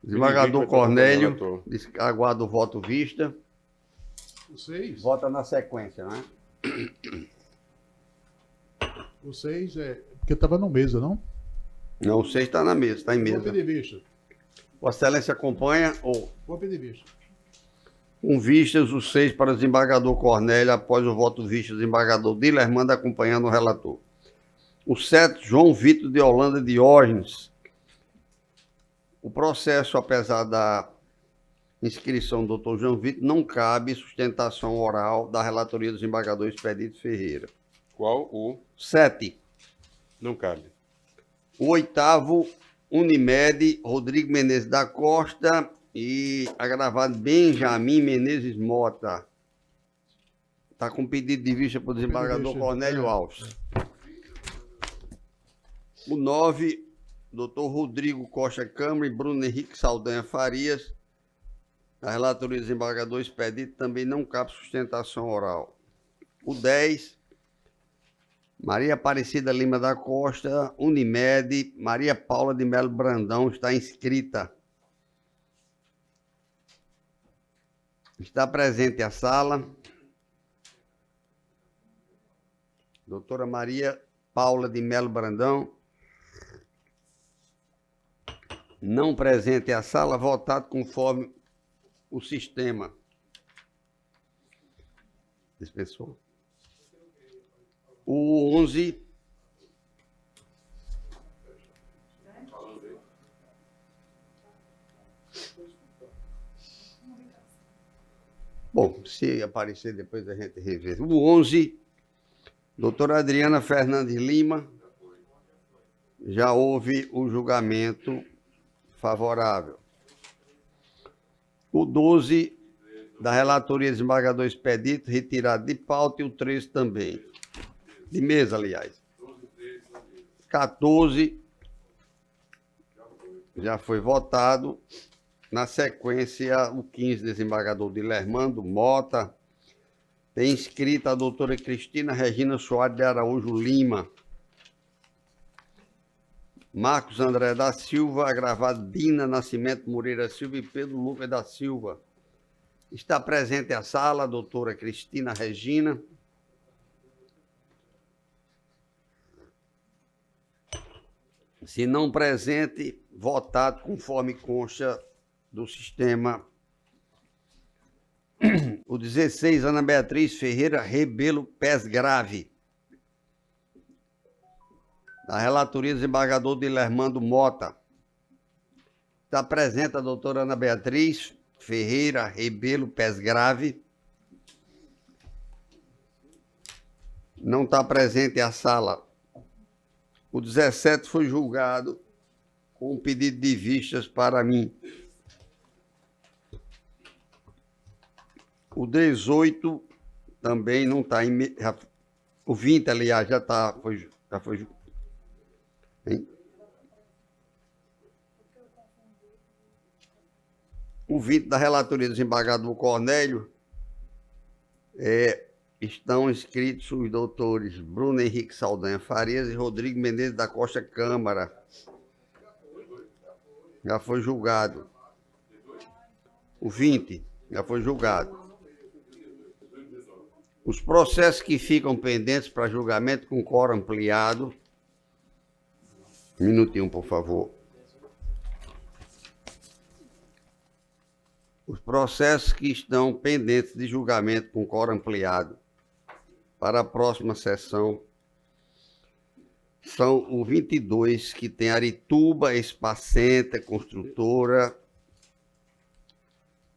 Desembargador Vista, Cornélio, relator. diz que aguarda o voto vista. O 6? Vota na sequência, né? O 6 é. Porque estava no mesa, não? Não, o 6 está na mesa, está em Vou mesa. pedir vista. Vossa Excelência acompanha ou Vou pedir vista. com vistas o 6 para o desembargador Cornélio, após o voto vista do desembargador Dilermando acompanhando o relator. O 7, João Vitor de Holanda Diógenes. O processo, apesar da inscrição do doutor João Vitor, não cabe sustentação oral da relatoria do desembargador Expedito Ferreira. Qual o? 7. Não cabe. O 8º, Unimed, Rodrigo Menezes da Costa e agravado Benjamin Menezes Mota. Está com pedido de vista para o desembargador Cornélio Alves. O 9, doutor Rodrigo Costa Câmara e Bruno Henrique Saldanha Farias. A relatoria do desembargador Expedito também não cabe sustentação oral. O 10, Maria Aparecida Lima da Costa, Unimed, Maria Paula de Melo Brandão está inscrita. Está presente a sala. Doutora Maria Paula de Melo Brandão. Não presente a sala, votado conforme o sistema. Dispensou. O 11. Bom, se aparecer depois a gente revê. O 11, doutora Adriana Fernandes Lima. Já houve o julgamento favorável. O 12, da relatoria do desembargador Expedito, retirado de pauta, e o 13 também. De mesa, aliás. 14 já foi votado. Na sequência, o 15, desembargador Dilermando Mota. Tem inscrita a doutora Cristina Regina Soares de Araújo Lima. Marcos André da Silva, agravado Dina Nascimento Moreira Silva e Pedro Lucas da Silva. Está presente a sala a doutora Cristina Regina. Se não presente, votado conforme consta do sistema. O 16, Ana Beatriz Ferreira Rebelo Pés Grave. Da relatoria do desembargador Dilermando Mota. Está presente a doutora Ana Beatriz Ferreira Rebelo Pés Grave. Não está presente a sala. O 17 foi julgado com um pedido de vistas para mim. O 18 também não está em... O 20, aliás, já foi hein? O 20 da relatoria do desembargador Cornélio estão inscritos os doutores Bruno Henrique Saldanha Farias e Rodrigo Menezes da Costa Câmara. Já foi julgado. O 20 já foi julgado. Os processos que ficam pendentes para julgamento com quórum ampliado. Um minutinho, por favor. Os processos que estão pendentes de julgamento com quórum ampliado para a próxima sessão são o 22, que tem Arituba, Espacenta, Construtora,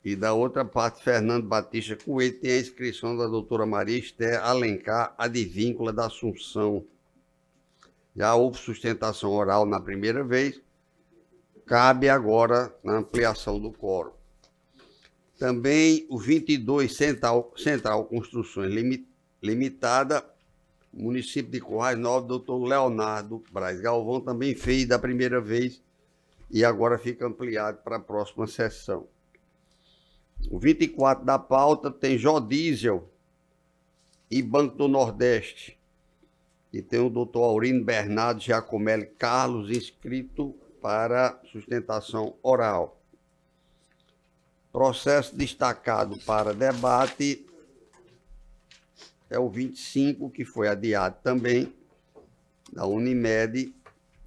e da outra parte, Fernando Batista Coelho, tem a inscrição da doutora Maria Esther Alencar Advíncula da Assunção. Já houve sustentação oral na primeira vez, cabe agora na ampliação do quórum. Também o 22, Central Construções Limitada, município de Currais Novos, doutor Leonardo Braz Galvão, também fez da primeira vez e agora fica ampliado para a próxima sessão. O 24 da pauta tem Jodiesel e Banco do Nordeste, e tem o doutor Aurino Bernardo Giacomelli Carlos, inscrito para sustentação oral. Processo destacado para debate é o 25, que foi adiado também, da Unimed,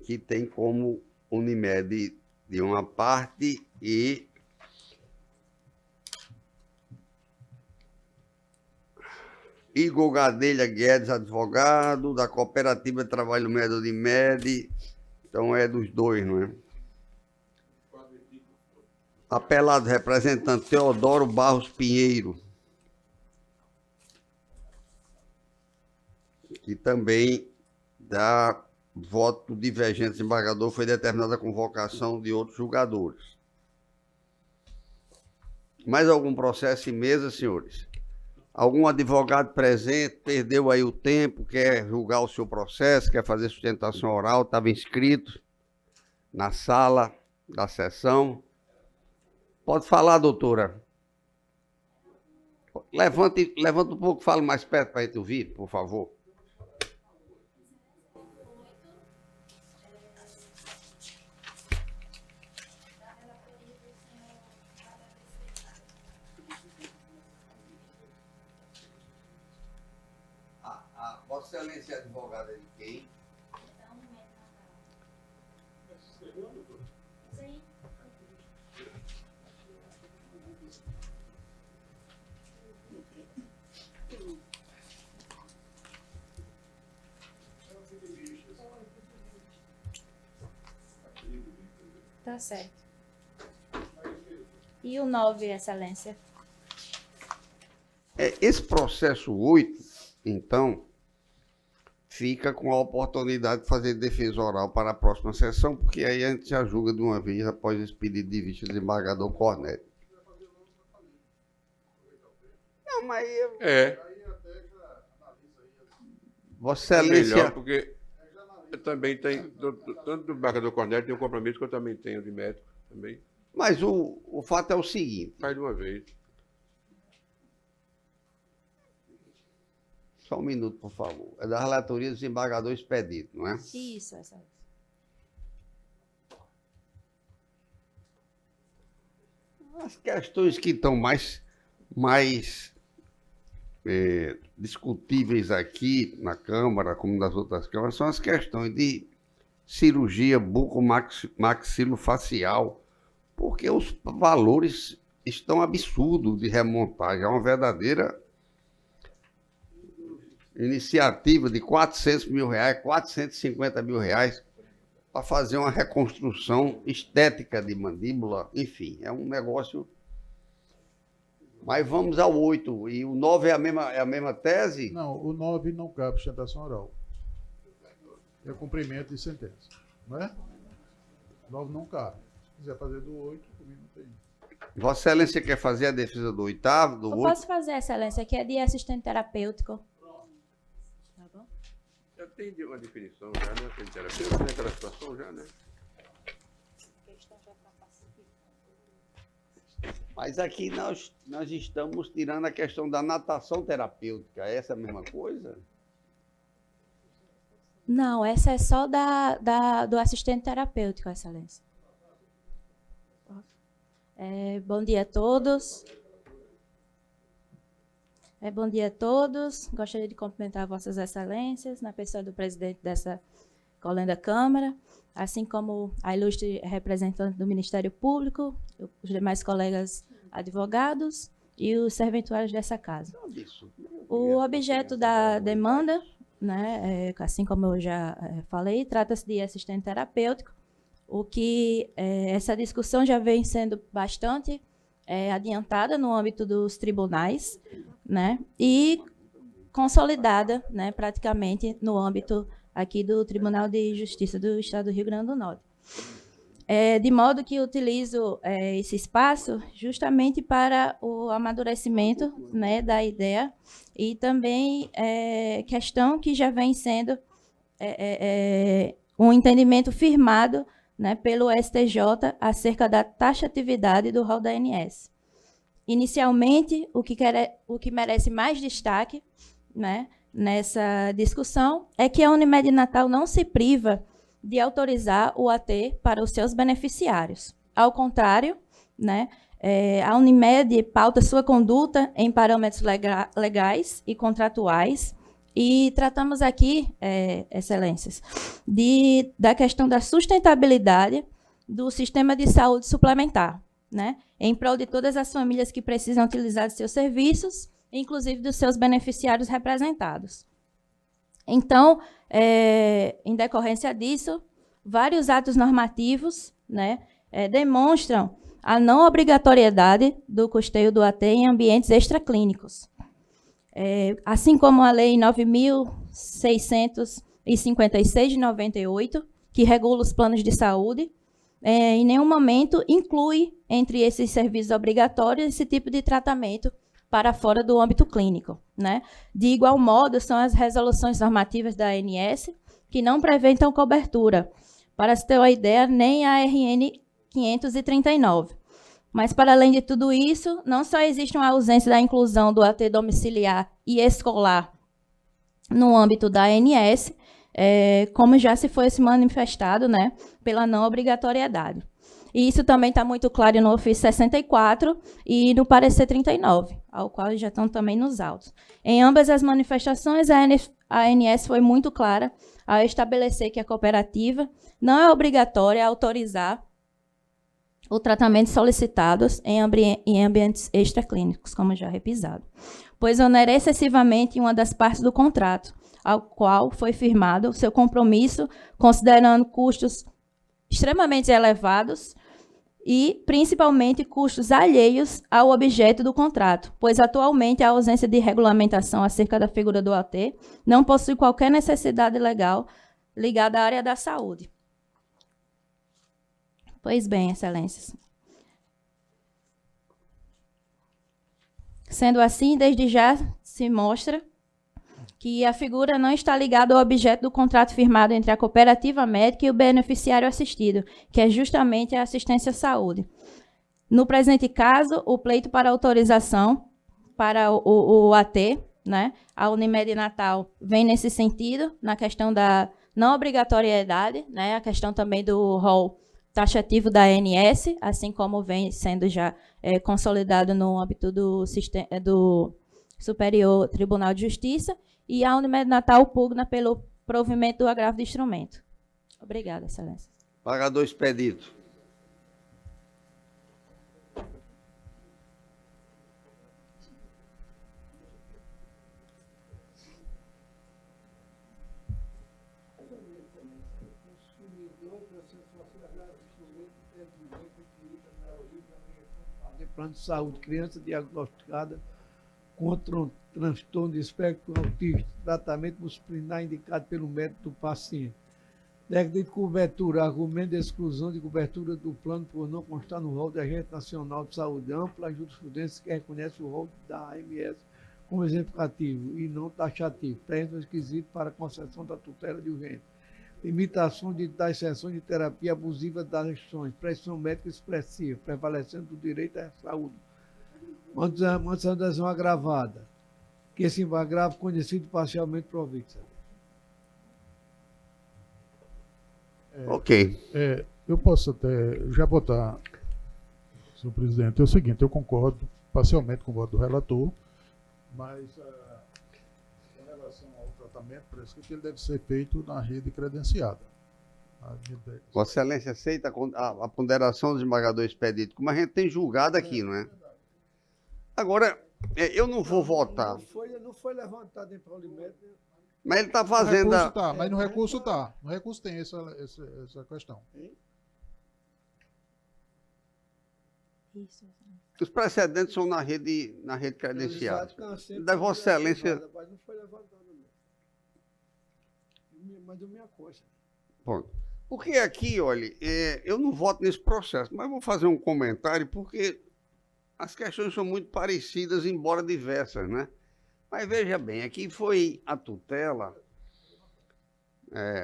que tem como Unimed de uma parte e Igor Gadelha Guedes, advogado, da Cooperativa de Trabalho Médio de Unimed, então é dos dois, não é? Apelado representante Teodoro Barros Pinheiro, que também dá voto divergente do desembargador, foi determinada a convocação de outros julgadores. Mais algum processo em mesa, senhores? Algum advogado presente perdeu aí o tempo, quer julgar o seu processo, quer fazer sustentação oral, estava inscrito na sala da sessão. Pode falar, doutora. Levanta um pouco, fala mais perto para a gente ouvir, por favor. Vossa Excelência é advogada de quem? Sim. Tá certo. E o 9, Excelência? Esse processo 8, então, fica com a oportunidade de fazer defesa oral para a próxima sessão, porque aí a gente já julga de uma vez após esse pedido de vista do desembargador Cornélio. Não, mas... Vossa Excelência... Melhor, porque eu também tenho, tanto do desembargador Cornélio tem um compromisso que eu também tenho de médico também. Mas o fato é o seguinte... Faz de uma vez. Só um minuto, por favor. É da relatoria do desembargador Expedito, não é? Isso, Excelência. As questões que estão mais discutíveis aqui na Câmara, como nas outras câmaras, são as questões de cirurgia bucomaxilofacial, porque os valores estão absurdos de remontagem. É uma verdadeira iniciativa de 400 mil reais, 450 mil reais, para fazer uma reconstrução estética de mandíbula, enfim, é um negócio. Mas vamos ao 8, e o 9 é a mesma tese? Não, o 9 não cabe sustentação oral. É cumprimento de sentença, não é? O 9 não cabe. Se quiser fazer do 8, comigo não tem. Vossa Excelência quer fazer a defesa do 8º, do 8? Eu posso fazer, Excelência, que é de assistente terapêutico. Já tem uma definição, já, né? Tem terapeuta, tem aquela situação já, né? Mas aqui nós estamos tirando a questão da natação terapêutica. É essa a mesma coisa? Não, essa é só do assistente terapêutico, Excelência. Bom dia a todos. Bom dia a todos. Gostaria de cumprimentar Vossas Excelências, na pessoa do presidente dessa colenda Câmara, assim como a ilustre representante do Ministério Público, os demais colegas advogados e os serventuários dessa casa. O objeto da demanda, né, assim como eu já falei, trata-se de assistente terapêutico, o que essa discussão já vem sendo bastante adiantada no âmbito dos tribunais, né, e consolidada, né, praticamente no âmbito aqui do Tribunal de Justiça do Estado do Rio Grande do Norte. De modo que utilizo esse espaço justamente para o amadurecimento, né, da ideia e também questão que já vem sendo um entendimento firmado, né, pelo STJ acerca da taxatividade do rol da ANS. Inicialmente, o que merece mais destaque, né, nessa discussão é que a Unimed Natal não se priva de autorizar o AT para os seus beneficiários. Ao contrário, né, a Unimed pauta sua conduta em parâmetros legais e contratuais, e tratamos aqui, excelências, da questão da sustentabilidade do sistema de saúde suplementar, né, em prol de todas as famílias que precisam utilizar de seus serviços, inclusive dos seus beneficiários representados. Então, em decorrência disso, vários atos normativos, né, demonstram a não obrigatoriedade do custeio do AT em ambientes extraclínicos. Assim como a Lei 9.656 de 98, que regula os planos de saúde, em nenhum momento inclui entre esses serviços obrigatórios esse tipo de tratamento para fora do âmbito clínico, né? De igual modo, são as resoluções normativas da ANS que não prevêem tal cobertura. Para se ter uma ideia, nem a RN 539. Mas, para além de tudo isso, não só existe uma ausência da inclusão do AT domiciliar e escolar no âmbito da ANS, como já se foi manifestado, né, pela não obrigatoriedade. E isso também está muito claro no ofício 64 e no parecer 39, ao qual já estão também nos autos. Em ambas as manifestações, a ANS foi muito clara ao estabelecer que a cooperativa não é obrigatória a autorizar o tratamento solicitados em ambientes extraclínicos, como já repisado, pois onera excessivamente uma das partes do contrato, ao qual foi firmado o seu compromisso, considerando custos extremamente elevados e, principalmente, custos alheios ao objeto do contrato, pois, atualmente, a ausência de regulamentação acerca da figura do AT não possui qualquer necessidade legal ligada à área da saúde. Pois bem, excelências. Sendo assim, desde já se mostra que a figura não está ligada ao objeto do contrato firmado entre a cooperativa médica e o beneficiário assistido, que é justamente a assistência à saúde. No presente caso, o pleito para autorização para o AT, né, a Unimed Natal, vem nesse sentido, na questão da não obrigatoriedade, né, a questão também do rol taxativo da ANS, assim como vem sendo já consolidado no âmbito do Superior Tribunal de Justiça, e a Unimed Natal pugna pelo provimento do agravo de instrumento. Obrigada, excelência. Pagador expedito. Plano de saúde, criança diagnosticada com transtorno de espectro autista, tratamento disciplinar indicado pelo médico do paciente. Técnica de cobertura, argumento de exclusão de cobertura do plano por não constar no rol da Agência Nacional de Saúde, ampla jurisprudência que reconhece o rol da AMS como exemplificativo e não taxativo, preenche o requisito para a concessão da tutela de urgência. Limitação das sessões de terapia abusiva das restrições, pressão médica expressiva, prevalecendo do direito à saúde. Manutenção da lesão agravada, que esse agravo conhecido parcialmente provido. Ok. Eu posso até já botar, senhor presidente, é o seguinte, eu concordo parcialmente com o voto do relator, mas em relação ao tratamento prescrito, ele deve ser feito na rede credenciada. Vossa Excelência aceita a ponderação do desembargador expedito, como a gente tem julgado aqui, não é? Agora, eu não vou votar, Não foi levantado em Paulimento. mas ele está No fazendo... recurso tá, mas no recurso tá. No recurso tem essa questão. Os precedentes são na rede credenciada. Da Vossa Excelência... Mas não foi levantado, não. Mas deu minha coisa. Bom, porque aqui, olha, eu não voto nesse processo, mas vou fazer um comentário porque as questões são muito parecidas, embora diversas, né? Mas veja bem, aqui foi a tutela,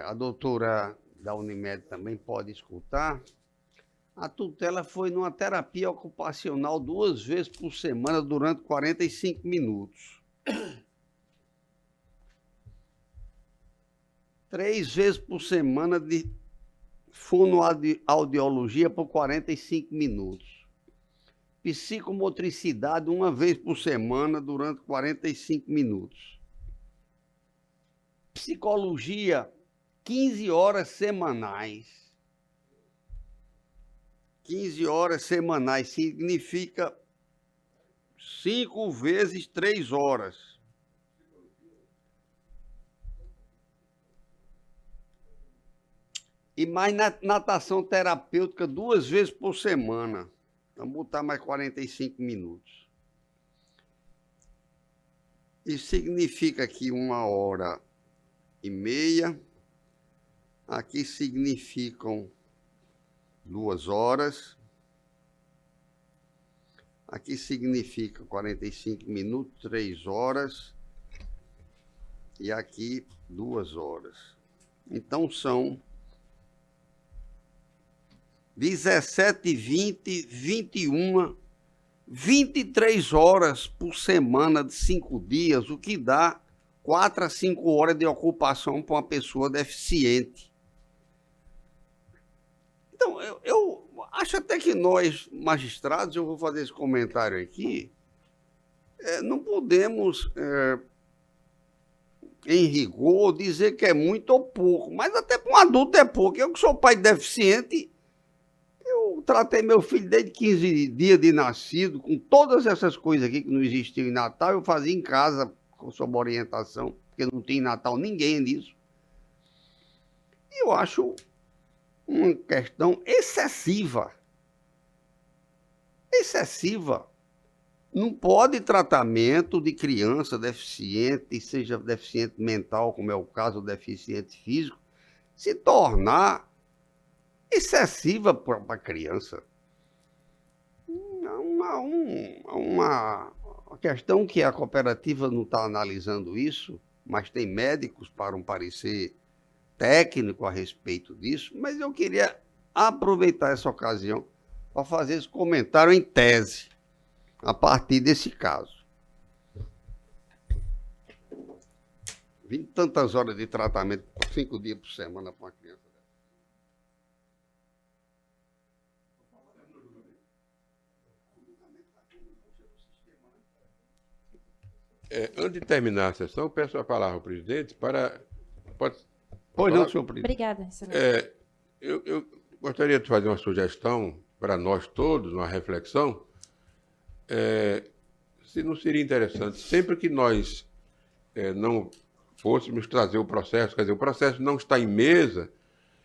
a doutora da Unimed também pode escutar, a tutela foi numa terapia ocupacional 2 vezes por semana durante 45 minutos. 3 vezes por semana de fonoaudiologia por 45 minutos. Psicomotricidade 1 vez por semana durante 45 minutos. Psicologia, 15 horas semanais. 15 horas semanais significa 5 vezes 3 horas. E mais natação terapêutica 2 vezes por semana. Vamos botar mais 45 minutos. Isso significa aqui 1h30. Aqui significam 2 horas. Aqui significa 45 minutos, 3 horas. E aqui 2 horas. Então são 17, 20, 21, 23 horas por semana de 5 dias, o que dá 4 a 5 horas de ocupação para uma pessoa deficiente. Então, eu acho até que nós, magistrados, eu vou fazer esse comentário aqui, não podemos, em rigor, dizer que é muito ou pouco, mas até para um adulto é pouco. Eu que sou pai deficiente, eu tratei meu filho desde 15 dias de nascido, com todas essas coisas aqui que não existiam em Natal, eu fazia em casa, sob orientação, porque não tinha em Natal ninguém disso. E eu acho uma questão excessiva. Excessiva. Não pode tratamento de criança deficiente, seja deficiente mental, como é o caso, deficiente físico, se tornar excessiva para a criança. Uma questão que a cooperativa não está analisando isso, mas tem médicos para um parecer técnico a respeito disso, mas eu queria aproveitar essa ocasião para fazer esse comentário em tese, a partir desse caso. 20 e tantas horas de tratamento, 5 dias por semana para uma criança. Antes de terminar a sessão, eu peço a palavra ao presidente para... Pois não, senhor presidente. Obrigada, excelência. Eu gostaria de fazer uma sugestão para nós todos, uma reflexão. Se não seria interessante, sempre que nós não fôssemos trazer o processo, quer dizer, o processo não está em mesa,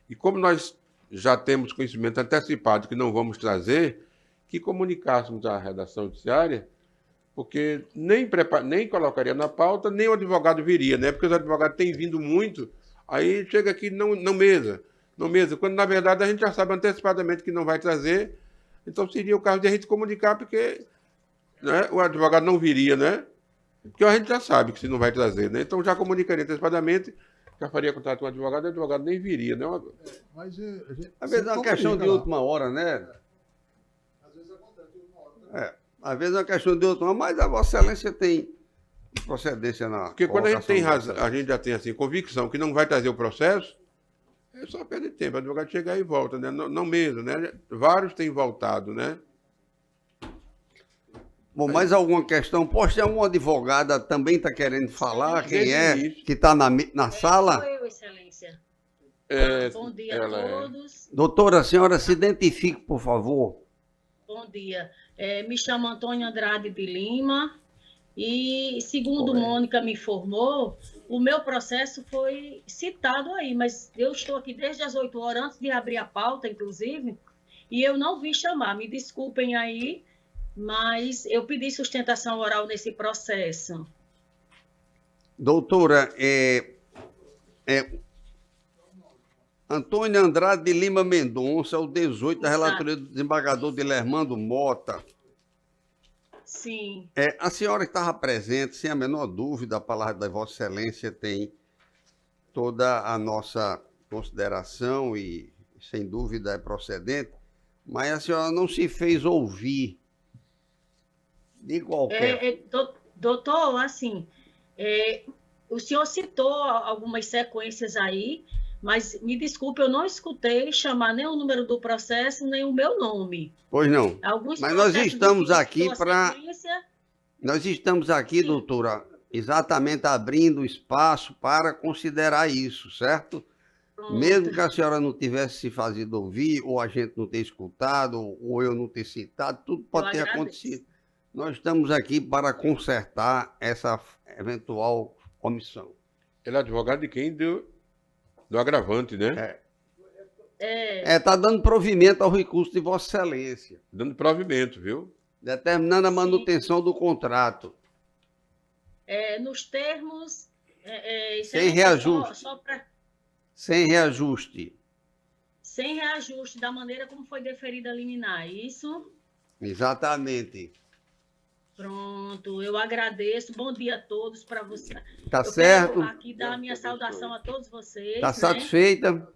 e como nós já temos conhecimento antecipado que não vamos trazer, que comunicássemos à redação judiciária, porque nem colocaria na pauta, nem o advogado viria, né? Porque os advogados têm vindo muito, aí chega aqui não mesa, quando na verdade a gente já sabe antecipadamente que não vai trazer, então seria o caso de a gente comunicar, porque, né, o advogado não viria, né? Porque a gente já sabe que se não vai trazer, né? Então já comunicaria antecipadamente, já faria contato com o advogado nem viria, né? Mas às vezes é uma questão de última hora, né? Às vezes acontece de última hora. Às vezes é uma questão de última hora, mas a Vossa Excelência tem procedência na... Porque quando a gente tem razão, a gente já tem assim, convicção que não vai trazer o processo, é só perder tempo, o advogado chegar e volta, né? Não mesmo, né? Vários têm voltado, né? Bom, mais alguma questão? Poxa, tem alguma advogada também está querendo falar? Quem é? Isso. Que está na sala? Sou eu, excelência. Bom dia ela a todos. Doutora, a senhora se identifique, por favor. Bom dia. Me chamo Antônia Andrade de Lima e, segundo Correto. Mônica me informou, o meu processo foi citado aí, mas eu estou aqui desde as 8 horas, antes de abrir a pauta, inclusive, e eu não vi chamar. Me desculpem aí, mas eu pedi sustentação oral nesse processo. Doutora, Antônio Andrade de Lima Mendonça, o 18 da relatoria do desembargador Dilermando Mota. Sim. A senhora que estava presente, sem a menor dúvida, a palavra da Vossa Excelência tem toda a nossa consideração e, sem dúvida, é procedente, mas a senhora não se fez ouvir de qualquer... Doutor, assim, o senhor citou algumas sequências aí, mas me desculpe, eu não escutei chamar nem o número do processo, nem o meu nome. Pois não. Mas nós estamos aqui para... Nós estamos aqui, doutora, exatamente abrindo espaço para considerar isso, certo? Pronto. Mesmo que a senhora não tivesse se fazido ouvir, ou a gente não ter escutado, ou eu não ter citado, tudo pode ter acontecido. Nós estamos aqui para consertar essa eventual omissão. Ele é advogado de quem? Do agravante, né? Está dando provimento ao recurso de Vossa Excelência. Dando provimento, viu? Determinando a manutenção do contrato. Nos termos... sem reajuste. Sem reajuste. Sem reajuste, da maneira como foi deferida a liminar, isso? Exatamente. Pronto, eu agradeço. Bom dia a todos para você. Tá certo. Quero aqui dar a minha saudação a todos vocês. Tá né? Satisfeita?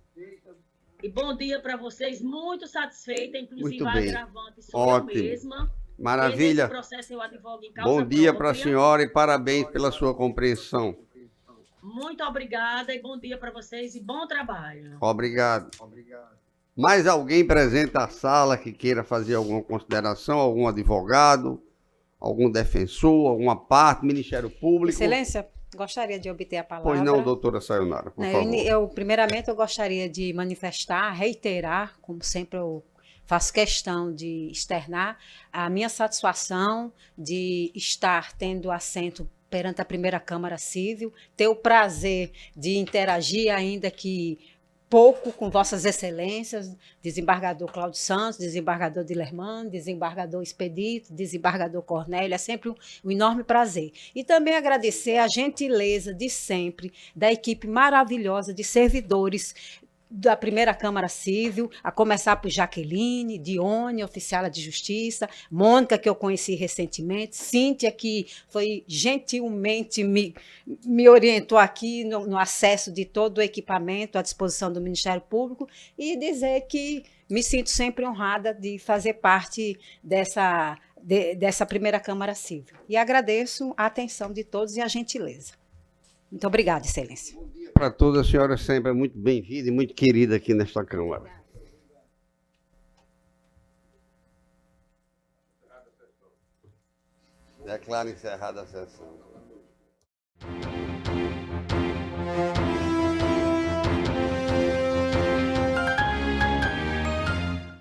E bom dia para vocês, muito satisfeita, inclusive Muito a bem. agravante sou Ótimo. eu mesma. Maravilha. Esse processo eu advogo em causa Bom dia para a própria. senhora e parabéns pela sua compreensão. Muito obrigada e bom dia para vocês e bom trabalho. Obrigado. Mais alguém presente na sala que queira fazer alguma consideração? Algum advogado? Algum defensor? Alguma parte? Ministério Público? Excelência, gostaria de obter a palavra. Pois não, doutora Sayonara, por favor. Primeiramente, eu gostaria de manifestar, reiterar, como sempre eu faço questão de externar, a minha satisfação de estar tendo assento perante a primeira Câmara Civil, ter o prazer de interagir, ainda que pouco, com Vossas Excelências, desembargador Cláudio Santos, desembargador Dilermando, desembargador Expedito, desembargador Cornélio, é sempre um enorme prazer. E também agradecer a gentileza de sempre da equipe maravilhosa de servidores da primeira Câmara Civil, a começar por Jaqueline, Dione, oficiala de Justiça, Mônica, que eu conheci recentemente, Cíntia, que foi gentilmente me orientou aqui no acesso de todo o equipamento à disposição do Ministério Público, e dizer que me sinto sempre honrada de fazer parte dessa primeira Câmara Civil. E agradeço a atenção de todos e a gentileza. Muito obrigada, Excelência. Para todas, a senhora sempre é muito bem-vinda e muito querida aqui nesta Câmara. Declaro encerrada a sessão.